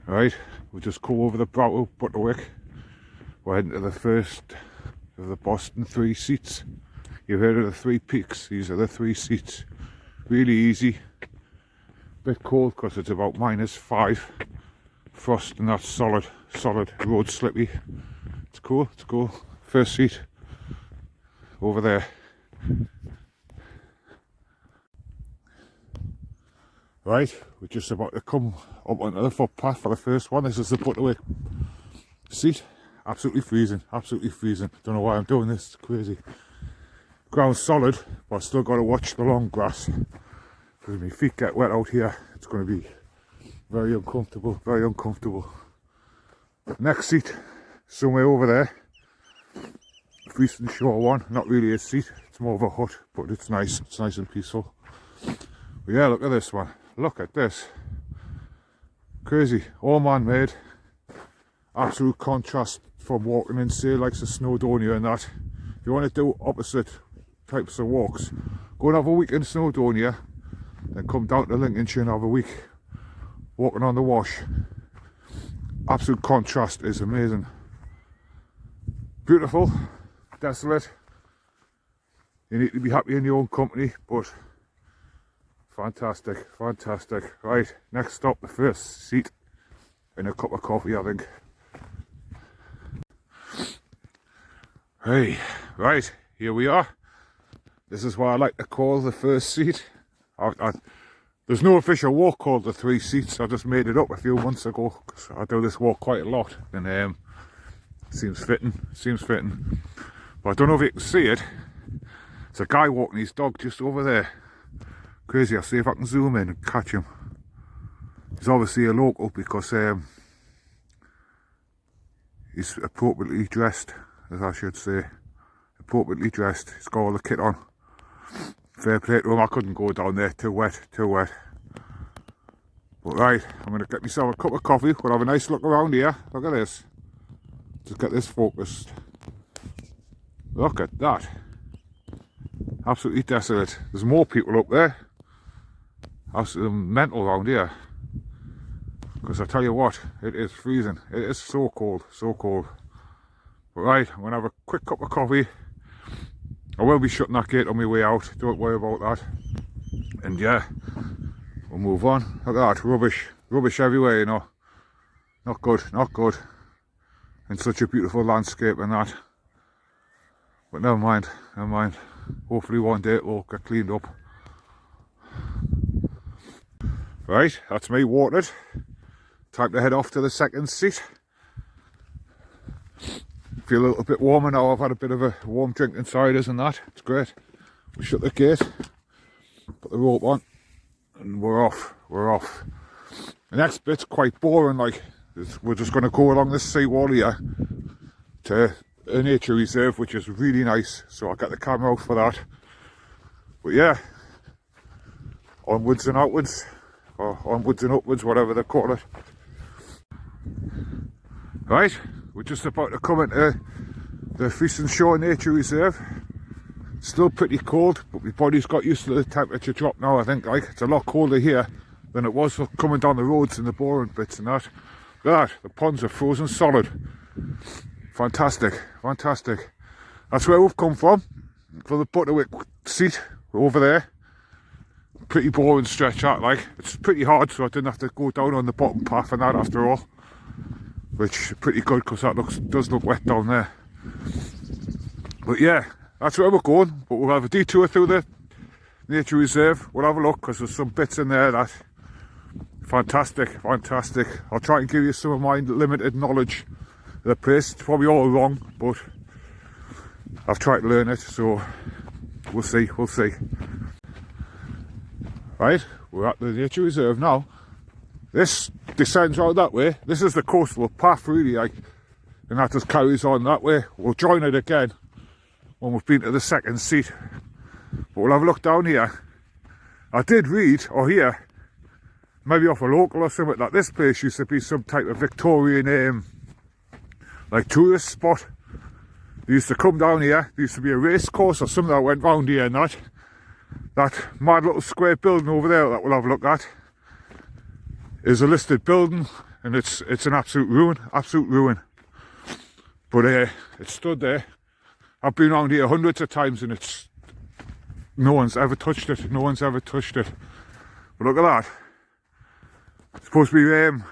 Right, we'll just go over the brow of Butterwick. We're heading to the first of the Boston 3 seats. You've heard of the 3 peaks, these are the 3 seats. Really easy. Bit cold because it's about -5. Frost and that's solid road slippy. It's cool, it's cool. First seat over there. Right, we're just about to come up onto the footpath for the first one. This is the Butterwick seat. Absolutely freezing, absolutely freezing. Don't know why I'm doing this, it's crazy. Ground's solid, but I've still got to watch the long grass. Because if my feet get wet out here, it's going to be very uncomfortable, very uncomfortable. Next seat, somewhere over there. Eastern Shore one, not really a seat, it's more of a hut, but it's nice and peaceful. But yeah, look at this one. Look at this. Crazy, all man-made. Absolute contrast from walking in, say, like the Snowdonia and that. If you want to do opposite types of walks, go and have a week in Snowdonia, then come down to Lincolnshire and have a week walking on the Wash. Absolute contrast is amazing. Beautiful, desolate. You need to be happy in your own company, but fantastic, fantastic. Right, next stop, the first seat, and a cup of coffee, I think. Hey, right, here we are. This is what I like to call the first seat. There's no official walk called the 3 seats. I just made it up a few months ago because I do this walk quite a lot, and seems fitting. But I don't know if you can see it. There's a guy walking his dog just over there. Crazy. I'll see if I can zoom in and catch him. He's obviously a local because he's appropriately dressed, as I should say. Appropriately dressed. He's got all the kit on. Fair play to him. I couldn't go down there. Too wet. But right, I'm going to get myself a cup of coffee. We'll have a nice look around here. Look at this. Just get this focused. Look at that. Absolutely desolate. There's more people up there. Absolutely mental around here. Because I tell you what, it is freezing. It is so cold, so cold. But right, I'm going to have a quick cup of coffee. I will be shutting that gate on my way out. Don't worry about that. And yeah, we'll move on. Look at that, rubbish everywhere, you know. Not good, not good. In such a beautiful landscape and that. But never mind. Hopefully one day it will get cleaned up. Right, that's me watered. Time to head off to the second seat. Feel a little bit warmer now. I've had a bit of a warm drink inside us and that. It's great. We shut the gate, put the rope on, and we're off. The next bit's quite boring, like we're just going to go along this seawall here to a nature reserve, which is really nice, so I'll get the camera out for that. But yeah, onwards and outwards, or onwards and upwards, whatever they call it. Right, we're just about to come into the Eastern Shore Nature Reserve. Still pretty cold, but my body's got used to the temperature drop now, I think. Like, it's a lot colder here than it was coming down the roads and the boring bits and that. Look at that, the ponds are frozen solid. Fantastic. That's where we've come from, for the Butterwick seat, over there. Pretty boring stretch that, like. It's pretty hard, so I didn't have to go down on the bottom path and that after all. Which is pretty good, because that does look wet down there. But yeah, that's where we're going. But we'll have a detour through the nature reserve. We'll have a look, because there's some bits in there that fantastic. I'll try and give you some of my limited knowledge of the place. It's probably all wrong, but I've tried to learn it, so we'll see. Right, we're at the nature reserve now. This descends right that way. This is the coastal path, really, like, and that just carries on that way. We'll join it again when we've been to the second seat. But we'll have a look down here. I did read or hear, maybe off a local or something, that this place used to be some type of Victorian like tourist spot. They used to come down here. There used to be a race course or something that went round here, and that mad little square building over there that we'll have a look at is a listed building, and it's an absolute ruin. But it stood there. I've been around here hundreds of times, and no one's ever touched it. But look at that. It's supposed to be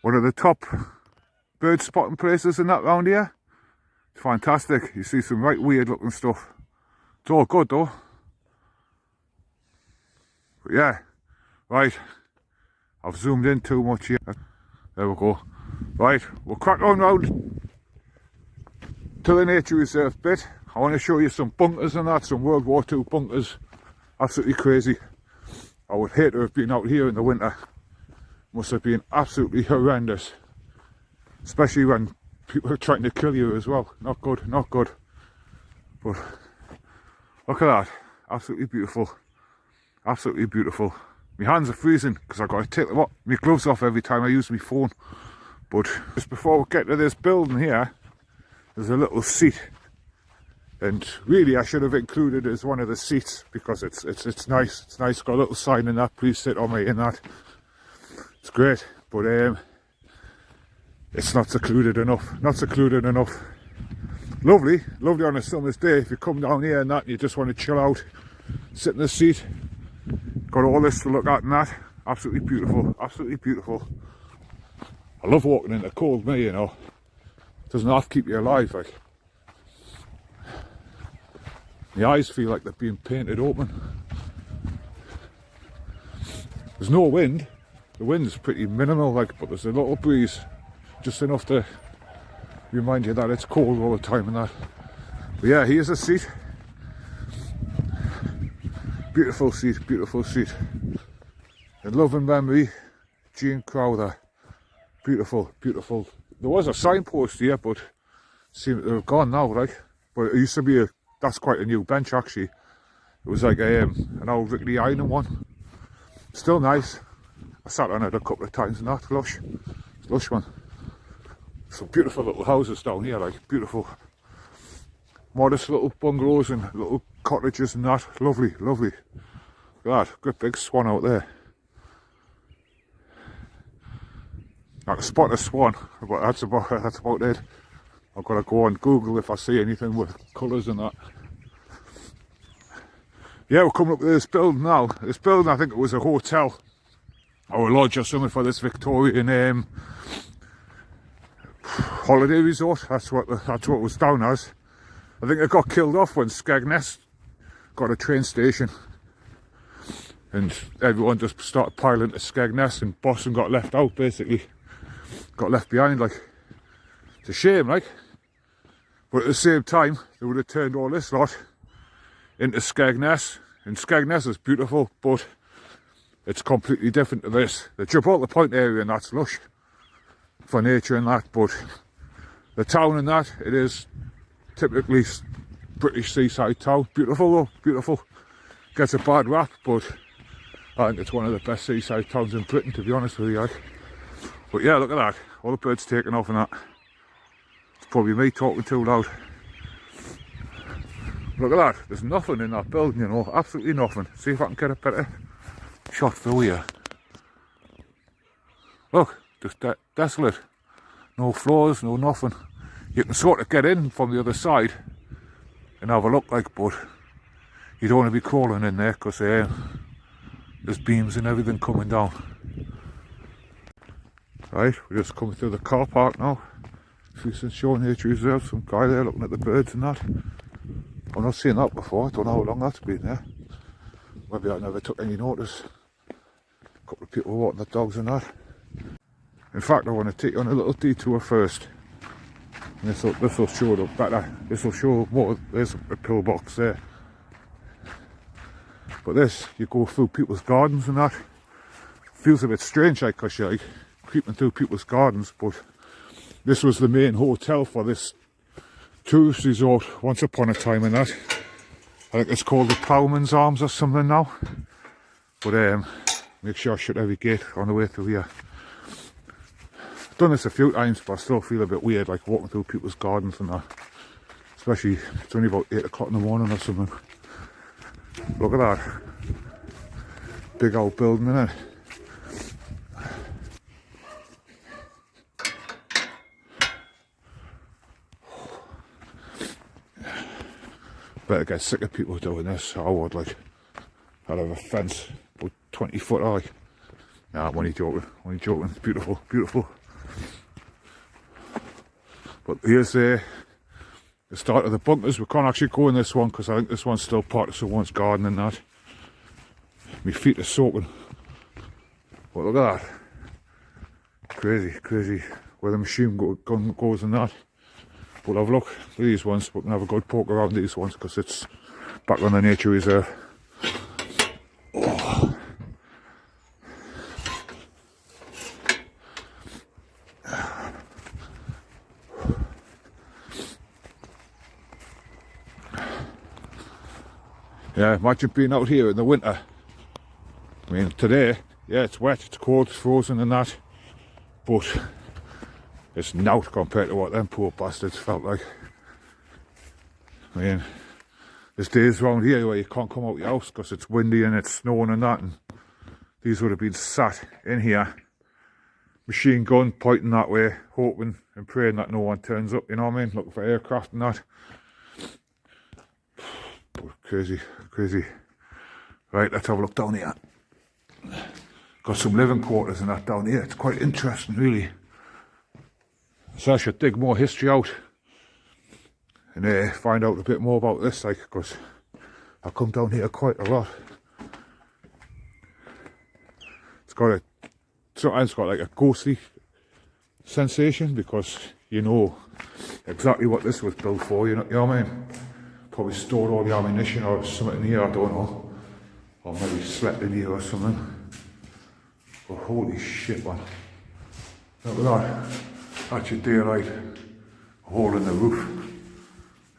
one of the top bird spotting places in that round here. It's fantastic. You see some right weird looking stuff. It's all good though. But yeah, right. I've zoomed in too much here. There we go. Right, we'll crack on round to the nature reserve bit. I want to show you some bunkers and that, some World War II bunkers. Absolutely crazy. I would hate to have been out here in the winter. Must have been absolutely horrendous. Especially when people are trying to kill you as well. Not good, not good. But look at that. Absolutely beautiful. Absolutely beautiful. My hands are freezing because I've got to take my gloves off every time I use my phone. But just before we get to this building here, there's a little seat. And really I should have included it as one of the seats because it's nice. It's nice, got a little sign in that, please sit on me in that. It's great, but it's not secluded enough. Lovely on a summer's day if you come down here and that and you just want to chill out, sit in the seat. Got all this to look at and that. Absolutely beautiful, absolutely beautiful. I love walking in the cold, me, you know. Doesn't have to keep you alive, like. My eyes feel like they're being painted open. There's no wind. The wind's pretty minimal, like, but there's a little breeze. Just enough to remind you that it's cold all the time and that. But yeah, here's a seat. Beautiful seat, beautiful seat. In love and memory, Jean Crowther. Beautiful, beautiful. There was a signpost here, but it seemed to have gone now, like. But it used to be that's quite a new bench actually. It was like an old rickety iron one. Still nice. I sat on it a couple of times and that, lush. It's lush, man. Some beautiful little houses down here, like beautiful. Modest little bungalows and little cottages and that. Lovely, lovely. Look at that, great big swan out there. I can spot a swan, but that's about it. I've got to go on Google if I see anything with colours and that. Yeah, we're coming up to this building now. This building, I think it was a hotel or a lodge or something for this Victorian holiday resort. That's what it was down as. I think it got killed off when Skegness got a train station. And everyone just started piling to Skegness and Boston got left out basically. Got left behind, like. It's a shame, like. But at the same time, they would have turned all this lot into Skegness. And Skegness is beautiful, but it's completely different to this. The Gibraltar Point area and that's lush for nature and that, but the town and that, it is typically British seaside town. Beautiful though, beautiful. Gets a bad rap, but I think it's one of the best seaside towns in Britain, to be honest with you. Like. But yeah, look at that. All the birds taking off and that. It's probably me talking too loud. Look at that. There's nothing in that building, you know. Absolutely nothing. See if I can get a better shot through here. Look, just desolate. No floors, no nothing. You can sort of get in from the other side and have a look, like, but you don't want to be crawling in there because there's beams and everything coming down. Right, we're just coming through the car park now. Feaston Shore Nature Reserve, some guy there looking at the birds and that. I've not seen that before, I don't know how long that's been there. Maybe I never took any notice. A couple of people walking the dogs and that. In fact, I want to take you on a little detour first. This will show it up better. This will show more. There's a pillbox there. But this, you go through people's gardens and that. Feels a bit strange, like, because you're like creeping through people's gardens, but this was the main hotel for this tourist resort once upon a time in that. I think it's called the Ploughman's Arms or something now. But make sure I shut every gate on the way through here. I've done this a few times, but I still feel a bit weird, like walking through people's gardens and that. Especially, it's only about 8 o'clock in the morning or something. Look at that. Big old building, innit? Better get sick of people doing this. I would, like, I'd have a fence about 20 foot high. Nah, I'm only joking. It's beautiful, beautiful. But here's the start of the bunkers. We can't actually go in this one because I think this one's still part of someone's garden and that. My feet are soaking. But look at that. Crazy, crazy where the machine gun goes and that. We'll have a look at these ones. We can have a good poke around these ones because it's back on the nature reserve. Oh. Yeah, imagine being out here in the winter. I mean, today, yeah, it's wet, it's cold, it's frozen and that, but it's nought compared to what them poor bastards felt like. I mean, there's days around here where you can't come out your house because it's windy and it's snowing and that, and these would have been sat in here, machine gun pointing that way, hoping and praying that no one turns up, you know what I mean, looking for aircraft and that. Crazy, crazy. Right, let's have a look down here. Got some living quarters and that down here. It's quite interesting, really. So I should dig more history out and find out a bit more about this, like, because I come down here quite a lot. Sometimes got like a ghostly sensation because you know exactly what this was built for, you know what I mean? Probably stored all the ammunition or something in here, I don't know. Or maybe slept in here or something. But holy shit, man. Look at that. That's your daylight. A hole in the roof.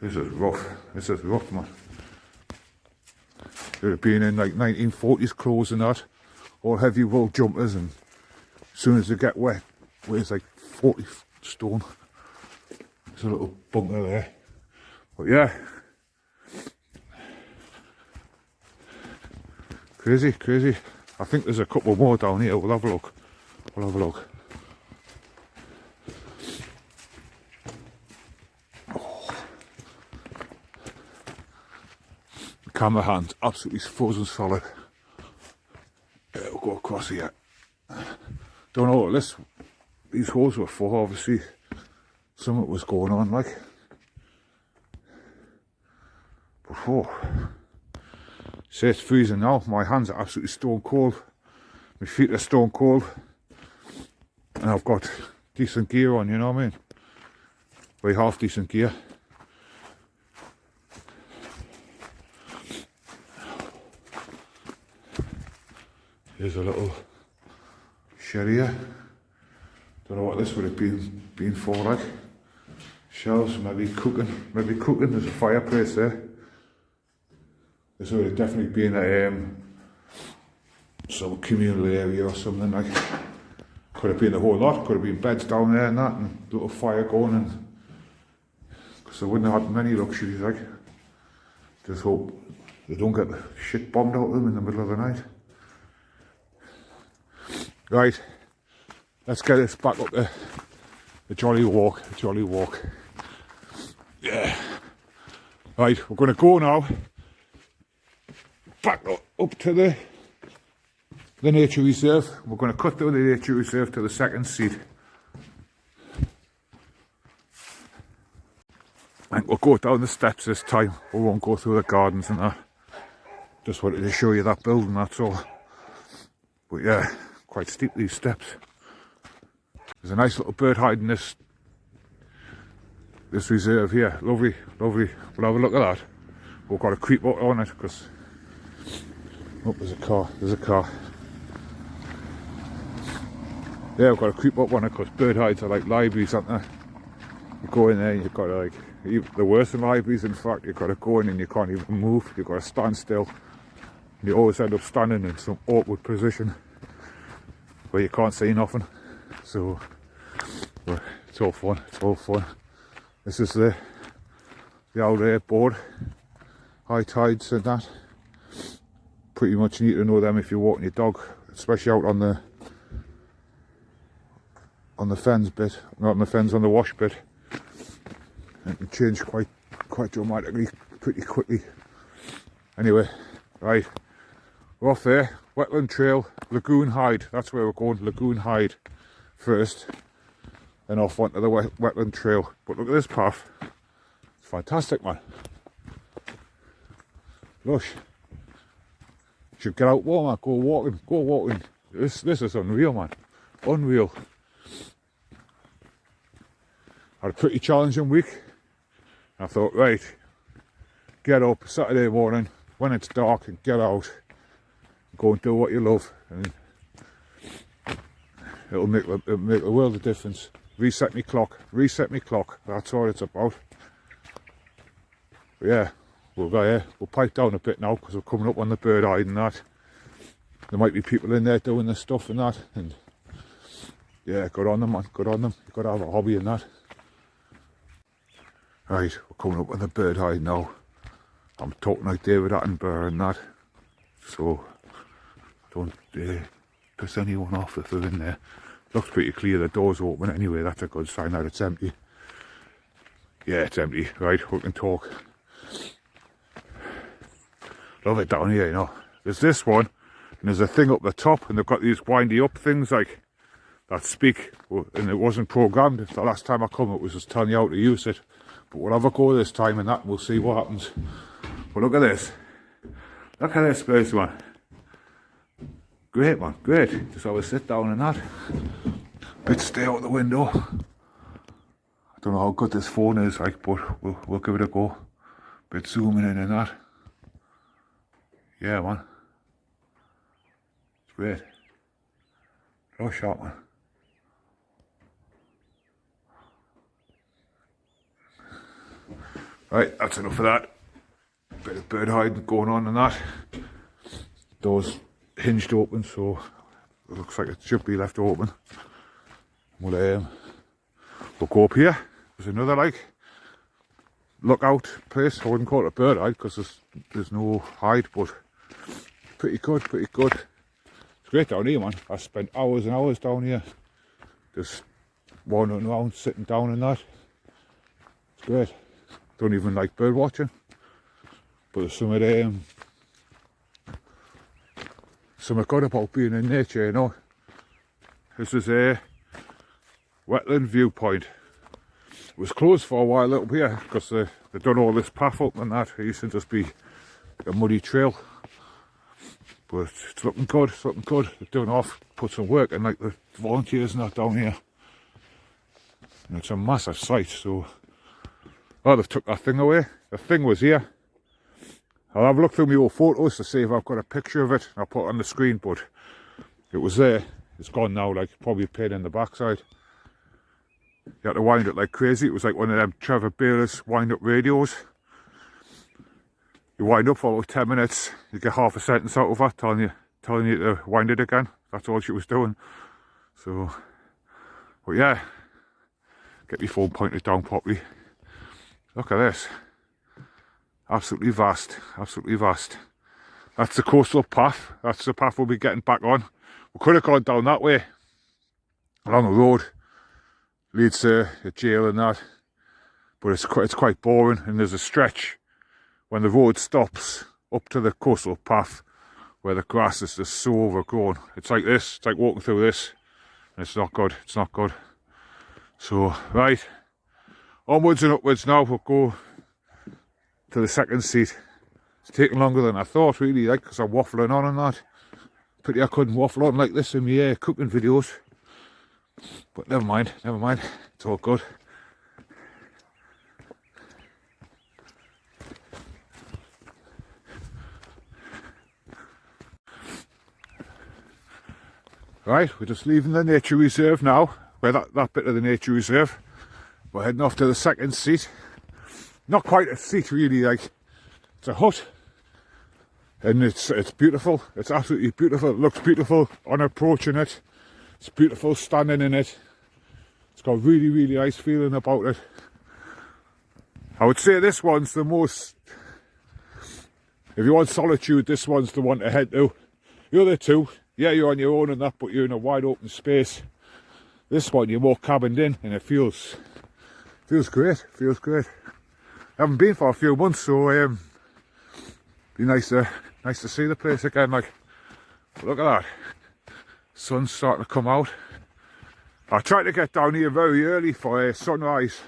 This is rough. This is rough, man. It would have been in like 1940s clothes and that. All heavy wool jumpers, and as soon as they get wet, weighs like 40 stone. There's a little bunker there. But yeah. Crazy, crazy. I think there's a couple more down here. We'll have a look. We'll have a look. Oh. The camera hand's absolutely frozen solid. Yeah, we'll go across here. Don't know what these holes were for, obviously. Something was going on, like. But say it's freezing now. My hands are absolutely stone cold. My feet are stone cold. And I've got decent gear on, you know what I mean? Very half decent gear. Here's a little shed here. Don't know what this would have been for, like. Shelves, maybe cooking. Maybe cooking. There's a fireplace there. This would have definitely been some communal area or something, like. Could have been the whole lot. Could have been beds down there and that, and a little fire going, and because they wouldn't have had many luxuries, like. Just hope they don't get the shit bombed out of them in the middle of the night. Right, let's get this back up the jolly walk. Yeah. Right, we're going to go now. Back up to the nature reserve. We're going to cut through the nature reserve to the second seat. And we'll go down the steps this time. We won't go through the gardens and that. Just wanted to show you that building, that's all. But yeah, quite steep, these steps. There's a nice little bird hiding this reserve here. Lovely, lovely. We'll have a look at that. We've got to creep up on it because... Oh, there's a car. Yeah, we've got to creep up on it because bird hides are like libraries, aren't they? You go in there and you've got to like, the worst in libraries in fact, you've got to go in and you can't even move, you've got to stand still. You always end up standing in some awkward position where you can't see nothing. So it's all fun, it's all fun. This is the old airboard, high tides and that. Pretty much need to know them if you're walking your dog, especially out on the fens bit, not on the fens, on the wash bit. It can change quite dramatically, pretty quickly. Anyway, right, we're off there. Wetland Trail, Lagoon Hide. That's where we're going. Lagoon Hide first, then off onto the Wetland Trail. But look at this path. It's fantastic, man. Lush. Should get out more, man. Go walking. Go walking. This is unreal, man. Unreal. Had a pretty challenging week. I thought, right, get up Saturday morning when it's dark and get out, go and do what you love, and it'll make a world of difference. Reset me clock, that's all it's about. But yeah, we'll pipe down a bit now because we're coming up on the bird eye and that. There might be people in there doing this stuff and that, and yeah, good on them, man, good on them. You've got to have a hobby in that. Right, we're coming up on the bird eye now. I'm talking like David Attenborough and that, so don't piss anyone off if they're in there. Looks pretty clear, the door's open anyway, that's a good sign that it's empty. Yeah, it's empty. Right, we can talk. Love it down here, you know. There's this one, and there's a thing up the top, and they've got these windy up things like that speak, and it wasn't programmed. The last time I come, it was just telling you how to use it. But we'll have a go this time and that, and we'll see what happens. But look at this. Look at this place, man. Great, man, great. Just always sit down and that. Bit stay out the window. I don't know how good this phone is, like, but we'll give it a go. Bit zooming in and that. Yeah, man. It's great. So sharp, man. Right, that's enough of that. Bit of bird hiding going on and that. Doors hinged open, so it looks like it should be left open. We'll go up here. There's another like lookout place. I wouldn't call it a bird hide because there's no hide, but pretty good, pretty good. It's great down here, man. I spent hours and hours down here, just wandering around, sitting down and that. It's great. Don't even like bird watching, but there's something good about being in nature, you know. This is a wetland viewpoint. It was closed for a while up here because they've done all this path up and that. It used to just be a muddy trail, but it's looking good, it's looking good. They're doing put some work in, like the volunteers and that down here, and it's a massive site. So oh, they've took that thing away. The thing was here. I'll have a look through my old photos to see if I've got a picture of it. I'll put it on the screen, but it was there. It's gone now, like probably a pain in the backside. You had to wind it like crazy. It was like one of them Trevor Bayless wind-up radios. You wind up for about 10 minutes, you get half a sentence out of that telling you to wind it again. That's all she was doing. So, but yeah, get your phone pointed down properly. Look at this. Absolutely vast, absolutely vast. That's the coastal path. That's the path we'll be getting back on. We could have gone down that way, along the road. Leads to a jail and that. But it's quite boring, and there's a stretch when the road stops up to the coastal path where the grass is just so overgrown. It's like this, it's like walking through this, and it's not good, it's not good. So, right. Onwards and upwards now. We'll go to the second seat. It's taking longer than I thought, really, like, because I'm waffling on and that. Pity I couldn't waffle on like this in my cooking videos. But never mind, it's all good. Right, we're just leaving the nature reserve now. Where that bit of the nature reserve. We're heading off to the second seat. Not quite a seat really, like it's a hut, and it's beautiful. It's absolutely beautiful. It looks beautiful on approaching it. It's beautiful standing in it. It's got a really, really nice feeling about it. I would say this one's the most, if you want solitude, this one's the one to head to. The other two, yeah, you're on your own and that, but you're in a wide open space. This one, you're more cabined in, and it feels great. Feels great. I haven't been for a few months, so be nice to see the place again. Like, look at that. Sun's starting to come out. I tried to get down here very early for sunrise.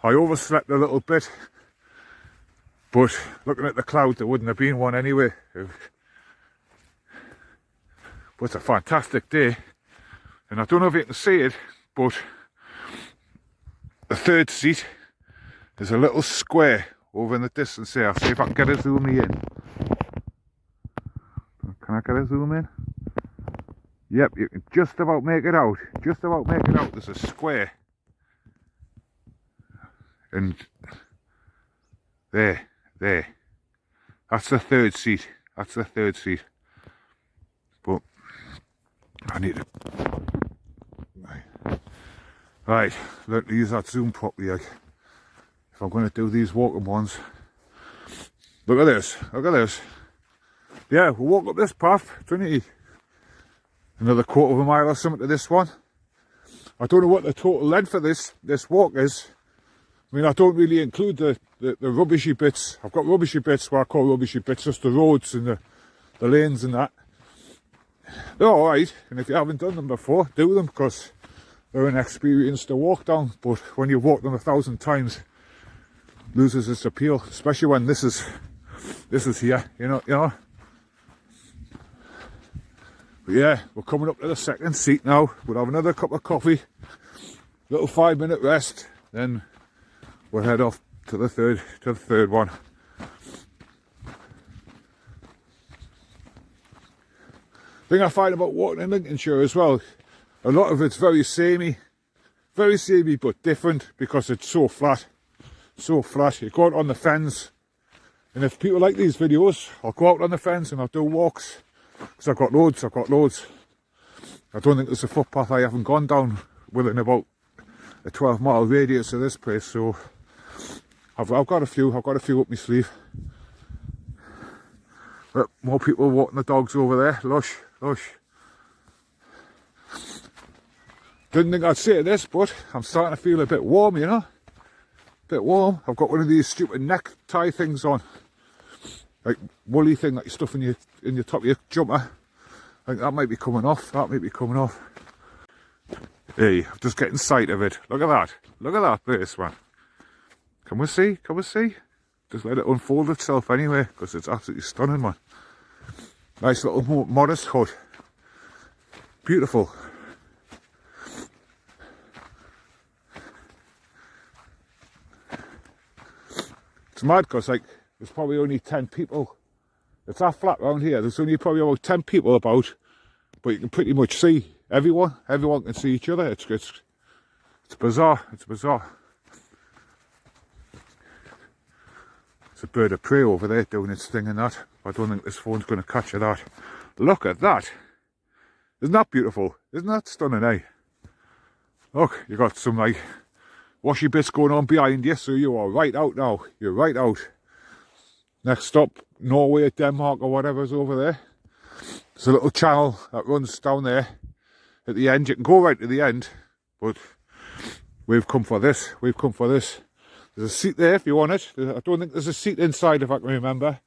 I overslept a little bit, but looking at the cloud, there wouldn't have been one anyway. But it's a fantastic day, and I don't know if you can see it, but the third seat is a little square over in the distance there. I'll see if I can get a zoom in. Can I get a zoom in? Yep, you can just about make it out. Just about make it out. There's a square. And there. That's the third seat. That's the third seat. But I need to... Right, learn to use that zoom properly. Like, if I'm going to do these walking ones. Look at this. Look at this. Yeah, we'll walk up this path. Trinity. Another quarter of a mile or something to this one. I don't know what the total length of this walk is. I mean, I don't really include the rubbishy bits. I've got rubbishy bits, what I call rubbishy bits, just the roads and the lanes and that. They're alright, and if you haven't done them before, do them, because they're an experience to walk down. But when you've walked them 1,000 times, loses its appeal, especially when this is here, you know. But yeah, we're coming up to the second seat now. We'll have another cup of coffee, little 5-minute rest, then we'll head off to the third one. The thing I find about walking in Lincolnshire as well, a lot of it's very samey but different, because it's so flat. So flat. You go out on the fens, and if people like these videos, I'll go out on the fens and I'll do walks. Because I've got loads. I don't think there's a footpath I haven't gone down within about a 12-mile radius of this place, so I've got a few up my sleeve. But more people walking the dogs over there. Lush. Didn't think I'd say this, but I'm starting to feel a bit warm, you know. A bit warm. I've got one of these stupid necktie things on. Like woolly thing that you stuff in your top of your jumper. I think that might be coming off. Hey, I'm just getting sight of it. Look at that. Look at that place, man. Can we see? Just let it unfold itself anyway, because it's absolutely stunning, man. Nice little modest hut. Beautiful. It's mad, because like there's probably only 10 people. It's that flat around here. There's only probably about 10 people about, but you can pretty much see everyone. Everyone can see each other. It's bizarre. It's bizarre. It's a bird of prey over there doing its thing and that. I don't think this phone's going to catch that. Look at that. Isn't that beautiful? Isn't that stunning, eh? Look, you got some like washy bits going on behind you, so you are right out now. You're right out. Next stop, Norway, Denmark or whatever's over there. There's a little channel that runs down there at the end. You can go right to the end, but we've come for this. There's a seat there if you want it. I don't think there's a seat inside, if I can remember.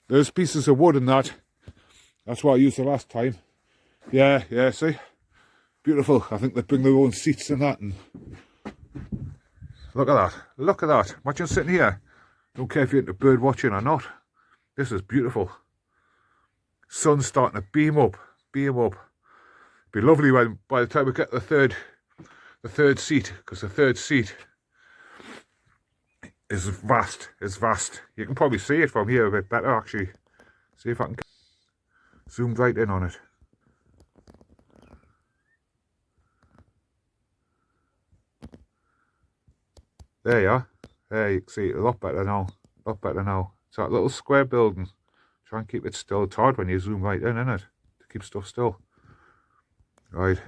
There's pieces of wood in that. That's what I used the last time. Yeah, see? Beautiful. I think they bring their own seats and that. And look at that. Imagine sitting here. Don't care if you're into bird watching or not. This is beautiful. Sun's starting to beam up. Be lovely when by the time we get to the third seat, because the third seat is vast. You can probably see it from here a bit better actually. See if I can zoom right in on it. There you are. There you can see it a lot better now. A lot better now. It's that little square building. Try and keep it still. It's hard when you zoom right in, isn't it? To keep stuff still. Right.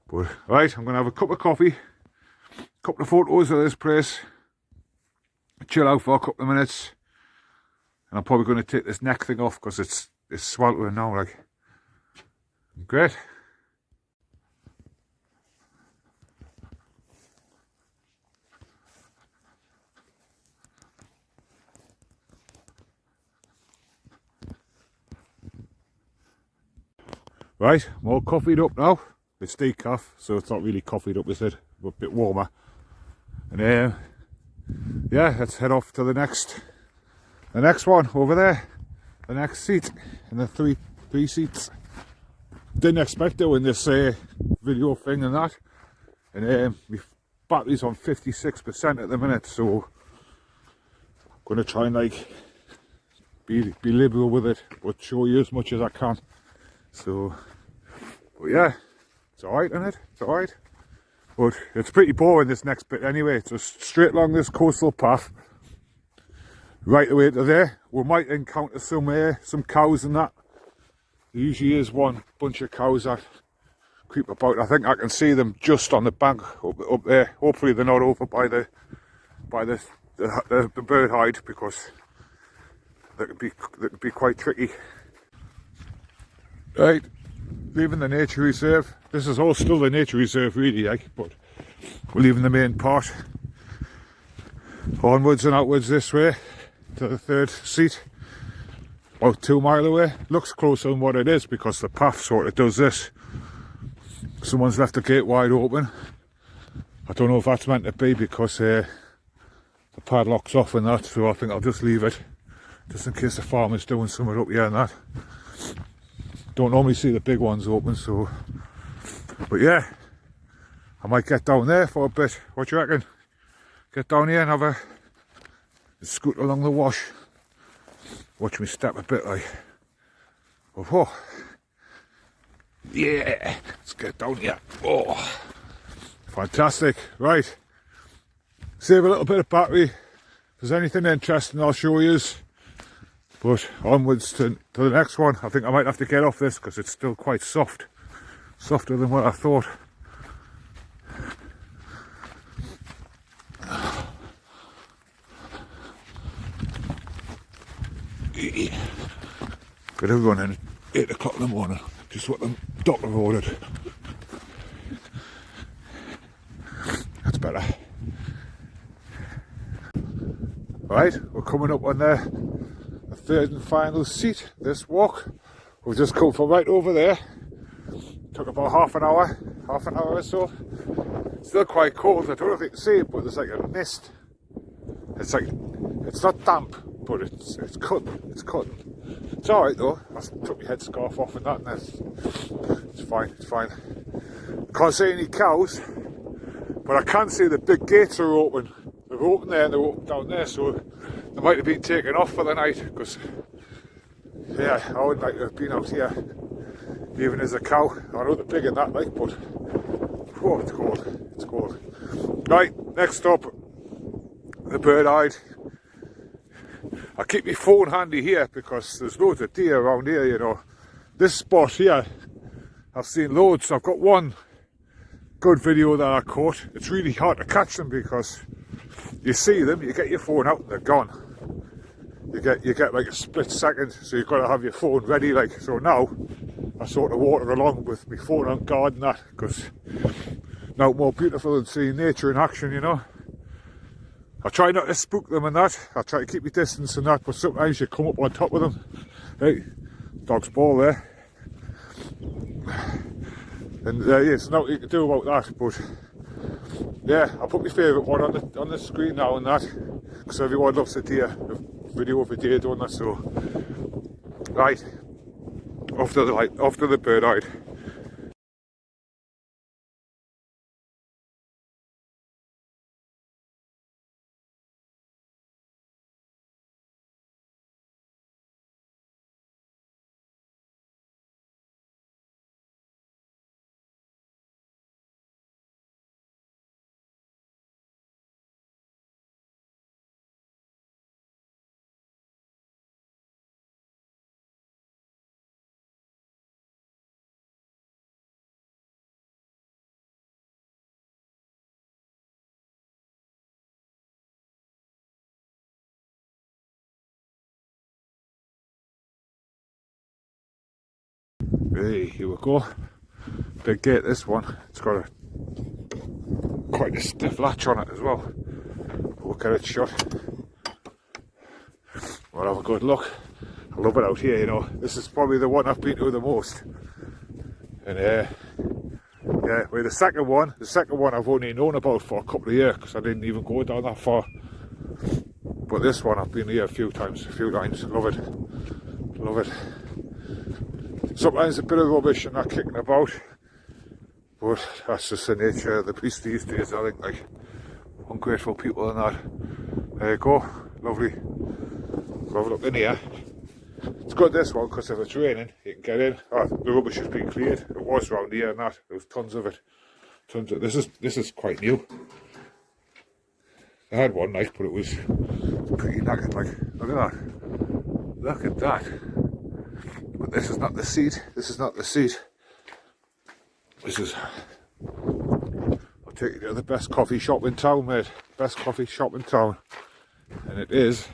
But, right, I'm going to have a cup of coffee. A couple of photos of this place. Chill out for a couple of minutes. And I'm probably going to take this neck thing off because it's sweltering now, like. Great. Right, I'm all coffeeed up now. It's decaf, so it's not really coffeeed up, is it? But a bit warmer. And yeah, let's head off to the next one over there. The next seat, and the three seats. Didn't expect doing this video thing and that. And my battery's on 56% at the minute, so I'm gonna try and like be liberal with it, but show you as much as I can. So, but yeah, it's alright, isn't it? It's alright. But it's pretty boring this next bit anyway. It's just straight along this coastal path, right away to there. We might encounter some cows and that. There usually is one bunch of cows that creep about. I think I can see them just on the bank up there. Hopefully they're not over by the bird hide, because that could be quite tricky. Right, leaving the nature reserve. This is all still the nature reserve really, like, but we're leaving the main part. Onwards and outwards this way to the third seat. About 2 miles away. Looks closer than what it is because the path sort of does this. Someone's left the gate wide open. I don't know if that's meant to be because the padlock's off and that, so I think I'll just leave it, just in case the farmer's doing something up here and that. Don't normally see the big ones open, so. But yeah, I might get down there for a bit. What do you reckon? Get down here and have a scoot along the wash. Watch me step a bit like. Oh, yeah, let's get down here. Oh, fantastic. Right, save a little bit of battery. If there's anything interesting, I'll show you. But onwards to the next one. I think I might have to get off this because it's still quite soft. Softer than what I thought. Bit of running at 8 o'clock in the morning. Just what the doctor ordered. That's better. Right, we're coming up on the third and final seat this walk. We've just come from right over there. Took about half an hour or so. Still quite cold. I don't know if you can see it, but there's like a mist. It's like, it's not damp, but it's cutting. It's cutting. It's alright though. I took my headscarf off and that, and it's fine. It's fine. Can't see any cows, but I can see the big gates are open. They're open there and they're open down there, so they might have been taken off for the night. Because yeah, I would like to have been out here, even as a cow. I know they're big in that, like, but oh, it's cold. It's cold. Right, next up, the bird-eyed. I keep my phone handy here because there's loads of deer around here, you know. This spot here, I've seen loads. I've got one good video that I caught. It's really hard to catch them because you see them, you get your phone out and they're gone. You get like a split second, so you've got to have your phone ready, like. So now I sort of water along with my phone on guard and that, because now more beautiful than seeing nature in action, you know. I try not to spook them and that. I try to keep my distance and that, but sometimes you come up on top of them. Hey, dog's ball there. And there's nothing you can do about that, but yeah, I'll put my favourite one on the screen now and that, because everyone loves a deer, a video of a deer doing that. So right, off to the bird-eyed. Hey, here we go. Big gate, this one. It's got quite a stiff latch on it as well. We'll get it shut. We'll have a good look. I love it out here, you know. This is probably the one I've been to the most. And yeah, well, the second one I've only known about for a couple of years because I didn't even go down that far. But this one I've been here a few times. Love it. Love it. Sometimes a bit of rubbish and not kicking about. But that's just the nature of the beast these days, I think, like, ungrateful people and that. There you go, lovely. Love it up in here. It's good this one because if it's raining, you can get in. Oh, the rubbish has been cleared. It was around here and that. There was tons of it. This is quite new. I had one night, but it was pretty knackered. Like, look at that. Look at that. But this is not the seat. This is not the seat. This is. I'll take you to the best coffee shop in town, mate. Best coffee shop in town, and it is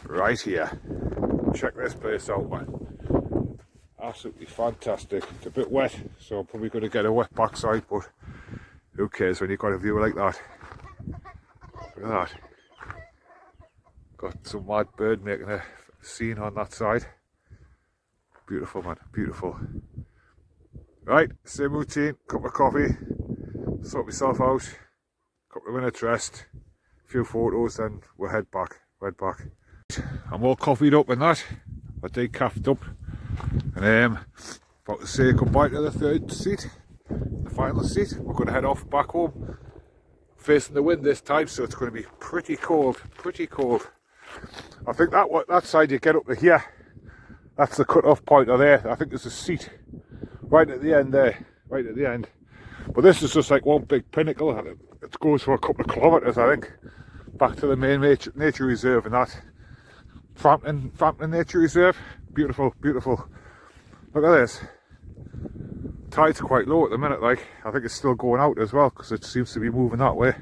right here. Check this place out, man. Absolutely fantastic. It's a bit wet, so I'm probably going to get a wet backside, but who cares when you've got a view like that. Look at that. Got some mad bird making a scene on that side. Beautiful, man, beautiful. Right, same routine, cup of coffee, sort myself out, couple of minutes rest, a few photos, then we'll head back. I'm all coffeeed up and that, I decaffed up, and about to say goodbye to the third seat, the final seat. We're going to head off back home, facing the wind this time, so it's going to be pretty cold. I think that side you get up to here, that's the cut-off point of there. I think there's a seat right at the end there, right at the end. But this is just like one big pinnacle, and it goes for a couple of kilometres, I think, back to the main nature reserve and that. Frampton Nature Reserve, beautiful. Look at this. Tide's quite low at the minute, like, I think it's still going out as well because it seems to be moving that way.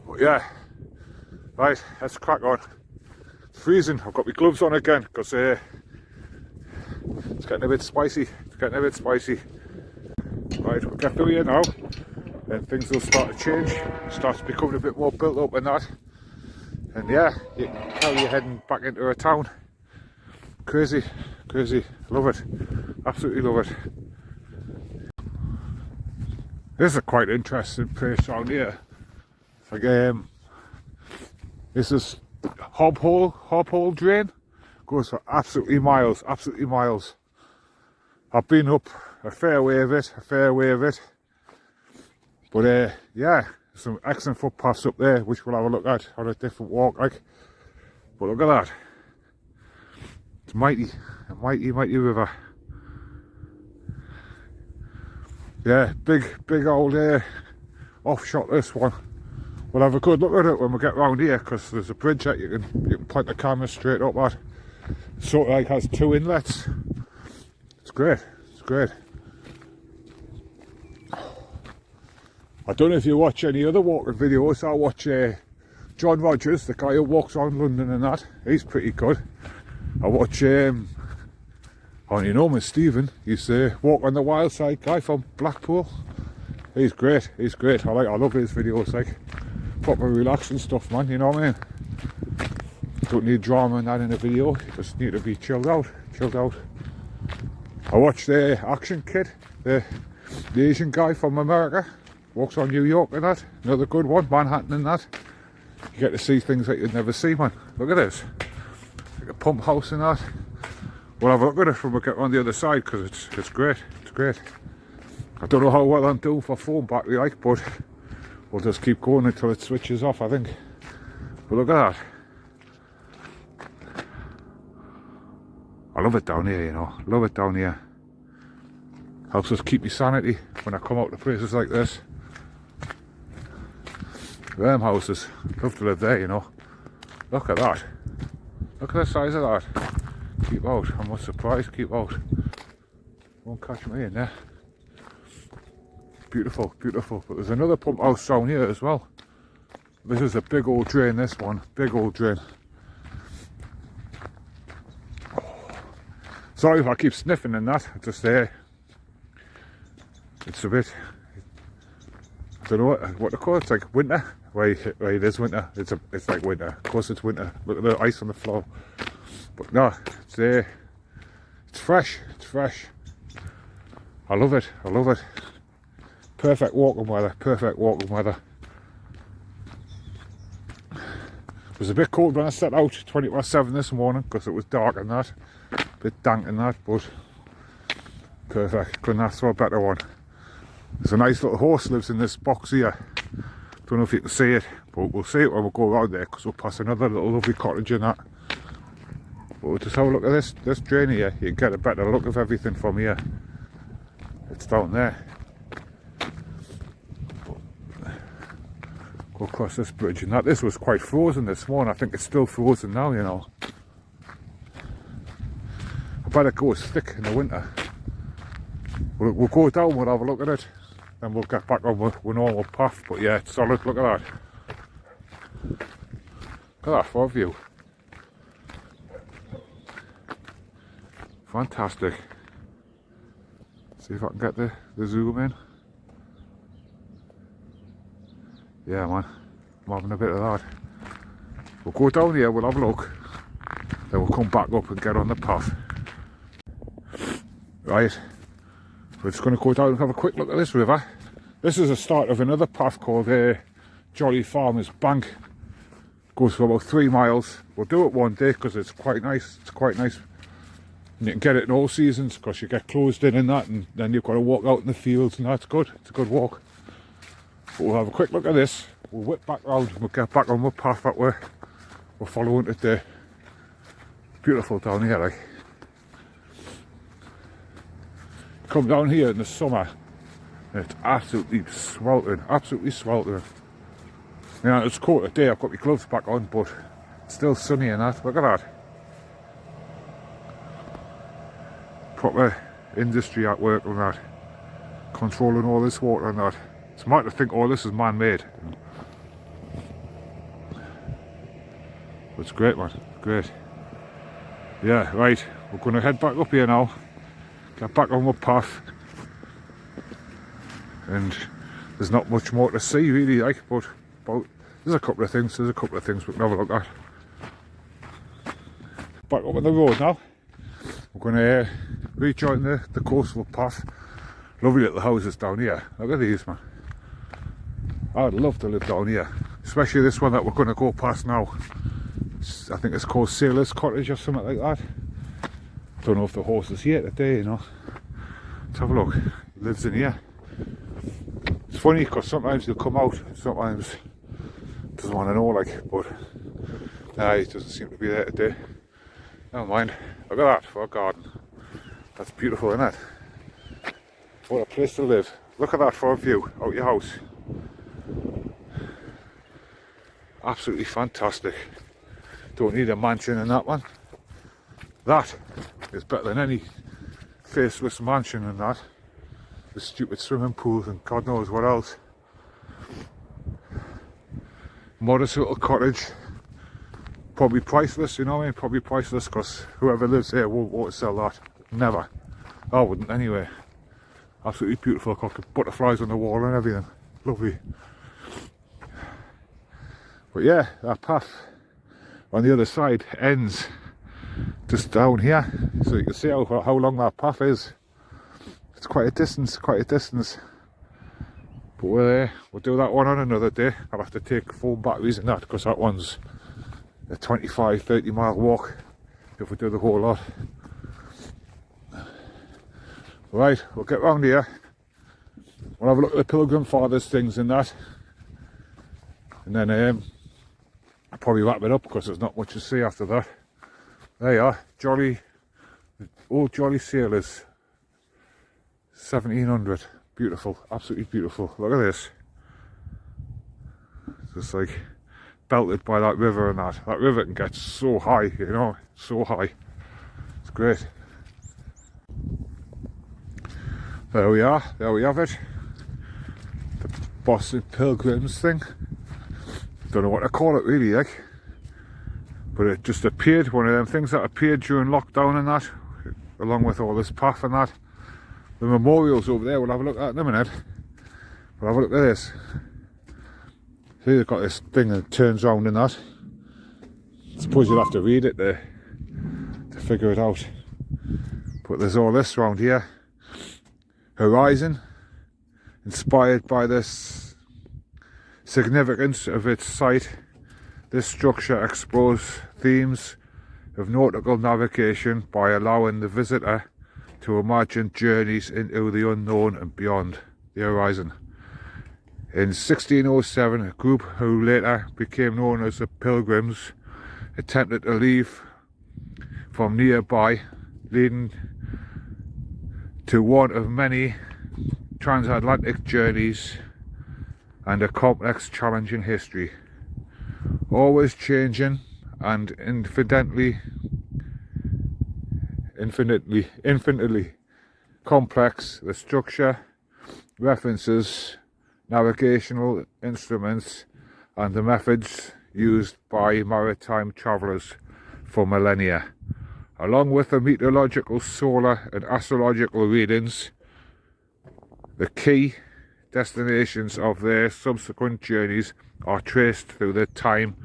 But yeah, right, let's crack on. It's freezing. I've got my gloves on again because it's getting a bit spicy. Right, we'll get through here now, then things will start to change. Starts becoming a bit more built up and that. And yeah, you can tell you're heading back into a town. Crazy. Love it. Absolutely love it. This is a quite interesting place around here. It's like this is Hob Hole Drain. Goes for absolutely miles. I've been up a fair way of it. But yeah, some excellent footpaths up there, which we'll have a look at on a different walk, like. But look at that. It's a mighty river. Yeah, big old offshot this one. We'll have a good look at it when we get round here, because there's a bridge that you can point the camera straight up at. It sort of like has two inlets. It's great. I don't know if you watch any other walking videos. I watch John Rogers, the guy who walks around London and that. He's pretty good. I watch you know him as Stephen. He's Walk on the Wild Side guy from Blackpool. He's great. I love his videos, like proper relaxing stuff, man, you know what I mean? Don't need drama and that in a video, you just need to be chilled out. I watched the Action Kid, the Asian guy from America, walks on New York and that, another good one, Manhattan and that. You get to see things that you'd never see, man. Look at this, like a pump house and that. We'll have a look at it when we get on the other side, because it's great. I don't know how well I'm doing for phone battery, like, but we'll just keep going until it switches off, I think. But look at that. I love it down here, you know. Helps us keep me sanity when I come out to places like this. Them houses, love to live there, you know. Look at that. Look at the size of that. Keep out, I'm not surprised, keep out. Won't catch me in there. Beautiful. But there's another pump house down here as well. This is a big old drain, this one. Big old drain. It's Sorry if I keep sniffing and that. Just there. It's a bit. I don't know what to call it. It's like winter. Right, it is winter. It's like winter. Of course, it's winter. Look at the ice on the floor. But no, it's there. It's fresh. It's fresh. I love it. I love it. Perfect walking weather. Perfect walking weather. It was a bit cold when I set out 7 this morning because it was dark and that, a bit dank and that, but perfect. Couldn't ask for a better one. There's a nice little horse lives in this box here. Don't know if you can see it, but we'll see it when we go around there because we'll pass another little lovely cottage in that. But we'll just have a look at this drain here. You can get a better look of everything from here. It's down there. Go across this bridge and that. This was quite frozen this morning. I think it's still frozen now, you know. I bet it goes thick in the winter. We'll go down, we'll have a look at it, then we'll get back on with normal path. But yeah, it's solid. Look at that. Look at that far view. Fantastic. See if I can get the zoom in. Yeah, man, I'm having a bit of that. We'll go down here, we'll have a look, then we'll come back up and get on the path. Right, we're just going to go down and have a quick look at this river. This is the start of another path called Jolly Farmers Bank. Goes for about 3 miles. We'll do it one day because it's quite nice. It's quite nice. And you can get it in all seasons because you get closed in and that, and then you've got to walk out in the fields and that's good. It's a good walk. But we'll have a quick look at this, we'll whip back round and we'll get back on the path that we're following today. Beautiful down here, like. Come down here in the summer and it's absolutely sweltering, absolutely sweltering. You know, it's cold today, I've got my gloves back on, but it's still sunny and that. Look at that. Proper industry at work on that, controlling all this water and that. It's mad to think all this is man-made. It's great, man. Great. Yeah, right. We're going to head back up here now. Get back on the path. And there's not much more to see, really, like, but there's a couple of things. There's a couple of things we can have a look at. Back up on the road now. We're going to rejoin the coastal path. Lovely little houses down here. Look at these, man. I'd love to live down here, especially this one that we're going to go past now. I think it's called Sailor's Cottage or something like that. Don't know if the horse is here today, you know. Let's have a look. He lives in here. It's funny because sometimes he'll come out, sometimes doesn't want to know, like, but nah, he doesn't seem to be there today. Never mind. Look at that for a garden. That's beautiful, isn't it? What a place to live. Look at that for a view out your house. Absolutely fantastic. Don't need a mansion in that one. That is better than any faceless mansion in that. The stupid swimming pools and God knows what else. Modest little cottage. Probably priceless, you know what I mean? Probably priceless because whoever lives here won't want to sell that. Never. I wouldn't anyway. Absolutely beautiful. Got butterflies on the wall and everything. Lovely. But yeah, that path on the other side ends just down here, so you can see how long that path is. It's quite a distance, but we'll do that one on another day. I'll have to take full batteries in that because that one's a 25-30 mile walk if we do the whole lot. Right, we'll get round here, we'll have a look at the Pilgrim Fathers things and that, and then I'll probably wrap it up because there's not much to see after that. There you are, old Jolly Sailors, 1700, beautiful, absolutely beautiful. Look at this, it's just like belted by that river and that. That river can get so high, you know, so high. It's great. There we are, there we have it. The Boston Pilgrims thing. Don't know what to call it really, like. But it just appeared, one of them things that appeared during lockdown and that. along with all this path and that. The memorials over there, we'll have a look at in a minute. We'll have a look at this. See, they've got this thing that turns round and that. I suppose you'll have to read it to figure it out. But there's all this round here. Horizon, inspired by this significance of its site. This structure explores themes of nautical navigation by allowing the visitor to imagine journeys into the unknown and beyond the horizon. In 1607, a group who later became known as the Pilgrims attempted to leave from nearby, leading to one of many transatlantic journeys and a complex, challenging history. Always changing and infinitely complex, the structure references navigational instruments and the methods used by maritime travellers for millennia, along with the meteorological, solar and astrological readings. The key destinations of their subsequent journeys are traced through the time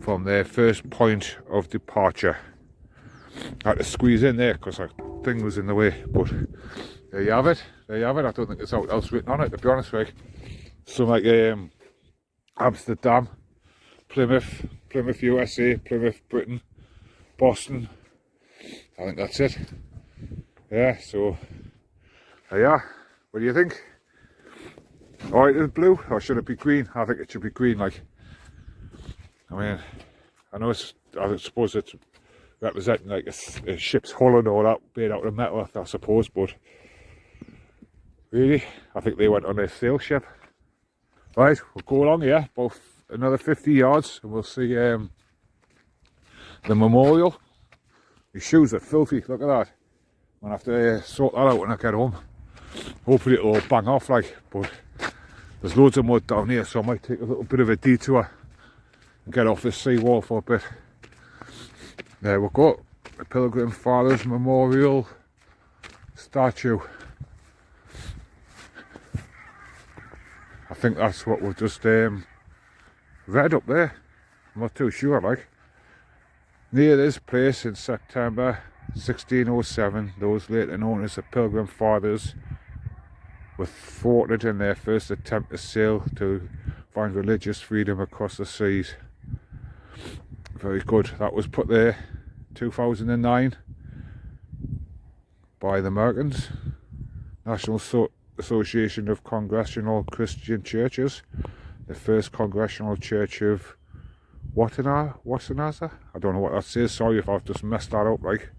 from their first point of departure. I had to squeeze in there because that thing was in the way, but there you have it. There you have it. I don't think there's anything else written on it, to be honest with you. So like Amsterdam, Plymouth, USA, Plymouth, Britain, Boston. I think that's it. Yeah, so there you are. What do you think? Alright, is it blue or should it be green? I think it should be green, like. I mean, I know I suppose it's representing like a ship's hull and all that, made out of metal, I suppose, but really, I think they went on a sail ship. Right, we'll go along here, about another 50 yards, and we'll see the memorial. My shoes are filthy, look at that. I'm gonna have to sort that out when I get home. Hopefully it'll all bang off, like, but there's loads of mud down here, so I might take a little bit of a detour and get off this seawall for a bit. There we go, the Pilgrim Fathers Memorial statue. I think that's what we've just read up there. I'm not too sure, like. Near this place in September 1607, those later known as the Pilgrim Fathers were thwarted in their first attempt to sail to find religious freedom across the seas. Very good. That was put there 2009 by the Americans, National Association of Congregational Christian Churches, the first congregational church of Wasanaza. I don't know what that says, sorry if I've just messed that up, like.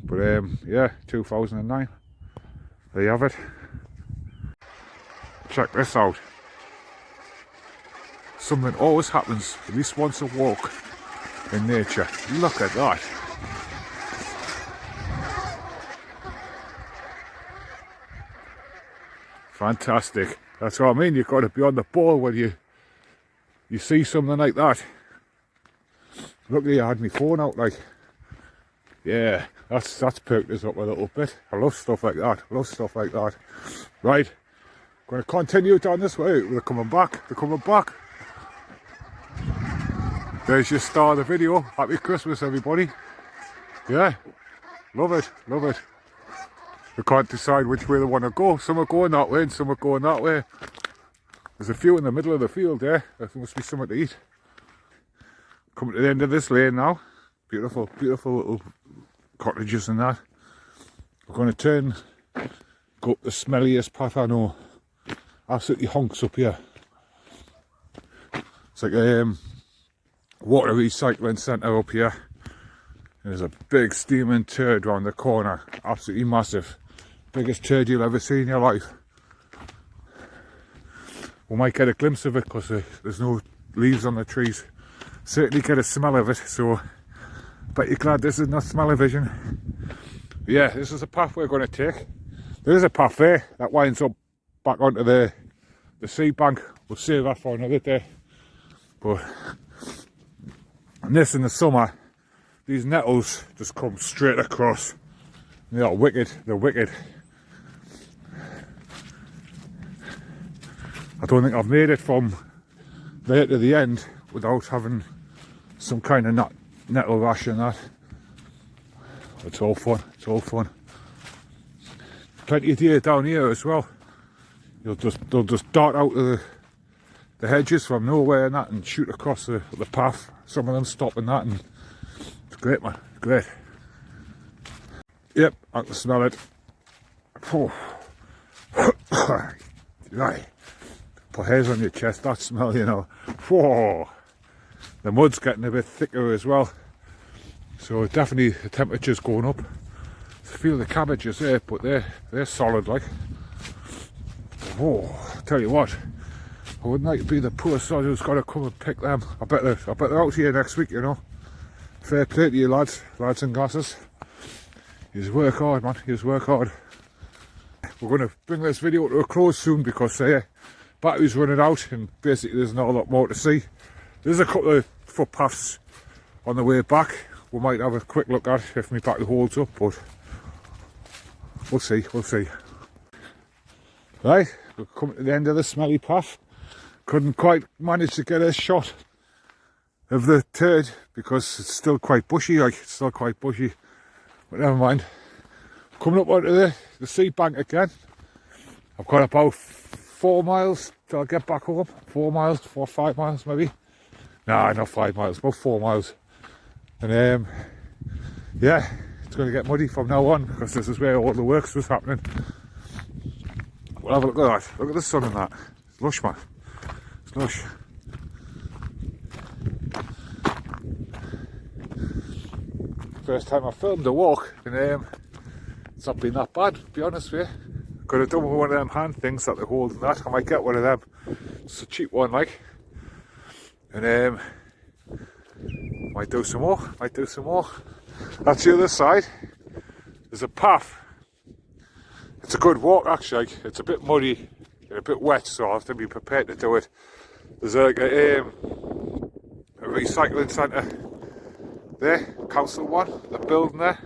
But yeah, 2009. There you have it. Check this out. Something always happens at least once a walk in nature. Look at that. Fantastic. That's what I mean, you've got to be on the ball when you see something like that. Luckily I had my phone out, like. Yeah, that's perked us up a little bit. I love stuff like that. I love stuff like that. Right, going to continue down this way. They're coming back. They're coming back. There's your star of the video. Happy Christmas, everybody. Yeah, love it, love it. We can't decide which way they want to go. Some are going that way and some are going that way. There's a few in the middle of the field there. There must be something to eat. Coming to the end of this lane now. Beautiful, beautiful little cottages and that. We're going to turn, go up the smelliest path I know. Absolutely honks up here. It's like a water recycling centre up here. There's a big steaming turd round the corner. Absolutely massive. Biggest turd you'll ever see in your life. We might get a glimpse of it because there's no leaves on the trees. Certainly get a smell of it, so but you're glad this is not smell-o-vision. Yeah, this is a path we're going to take. There is a path there that winds up back onto the sea bank. We'll save that for another day. But and this in the summer, these nettles just come straight across. They are wicked, they're wicked. I don't think I've made it from there to the end without having some kind of nettle rash and that. It's all fun, it's all fun. Plenty of deer down here as well. They'll just dart out of the hedges from nowhere and that and shoot across the path. Some of them stop and that, and it's great, man, it's great. Yep, I can smell it. Oh. Right. Put hairs on your chest, that smell, you know. Whoa. The mud's getting a bit thicker as well. So definitely the temperature's going up. I feel the cabbages there, but they're solid like. Whoa, tell you what, I wouldn't like to be the poor sod who's got to come and pick them. I bet they're out here next week, you know. Fair play to you lads and glasses. You work hard, man, you work hard. We're going to bring this video to a close soon because battery's running out and basically there's not a lot more to see. There's a couple of footpaths on the way back we might have a quick look at if my battery holds up, but we'll see, we'll see. Right, we're coming to the end of the smelly path. Couldn't quite manage to get a shot of the turd because it's still quite bushy, like it's still quite bushy, but never mind. Coming up onto the sea bank again. I've got about 4 miles till I get back home. 4 miles, 4 or 5 miles maybe. Nah, not 5 miles, about 4 miles. And yeah, it's going to get muddy from now on because this is where all the works was happening. We'll have a look at that. Look at the sun and that. It's lush, man. It's lush. First time I filmed a walk, and it's not been that bad, to be honest with you. Could have done with one of them hand things that they hold and that. I might get one of them. It's a cheap one, like. And might do some more. That's the other side. There's a path. It's a good walk actually. It's a bit muddy and a bit wet, so I have to be prepared to do it. There's a recycling centre there, council one, the building there.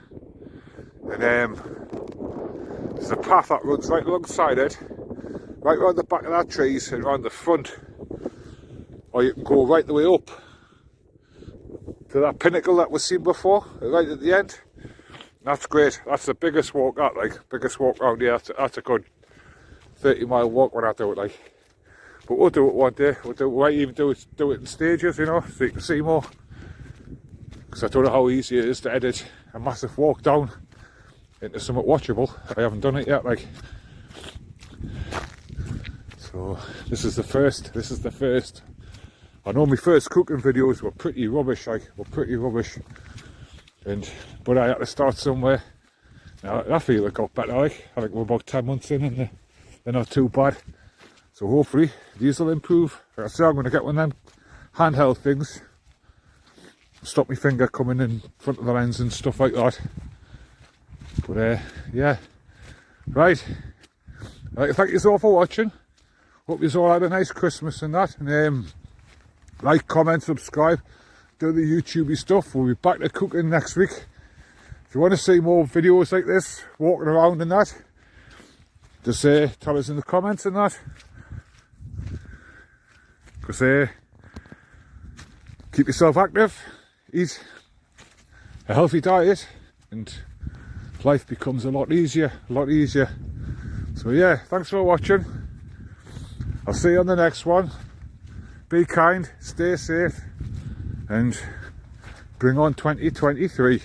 And there's a path that runs right alongside it, right round the back of that trees and round the front. Or you can go right the way up to that pinnacle that we've seen before, right at the end. That's great. That's the biggest walk out, like, biggest walk around here. That's a good 30-mile walk when I do it, like. But we'll do it one day. We might even do it in stages, you know, so you can see more. Because I don't know how easy it is to edit a massive walk down into something watchable. I haven't done it yet, like. So this is the first. I know my first cooking videos were pretty rubbish, but I had to start somewhere. Now I feel it got better, like. I think we're about 10 months in and they're not too bad. So hopefully these will improve. Like I say, I'm going to get one of them handheld things. Stop my finger coming in front of the lens and stuff like that. But yeah, right. Thank you all for watching. Hope you all had a nice Christmas and that. And like, comment, subscribe, do the YouTubey stuff. We'll be back to cooking next week. If you want to see more videos like this, walking around and that, just tell us in the comments and that. Because keep yourself active, eat a healthy diet, and life becomes a lot easier. So yeah, thanks for watching. I'll see you on the next one. Be kind, stay safe, and bring on 2023.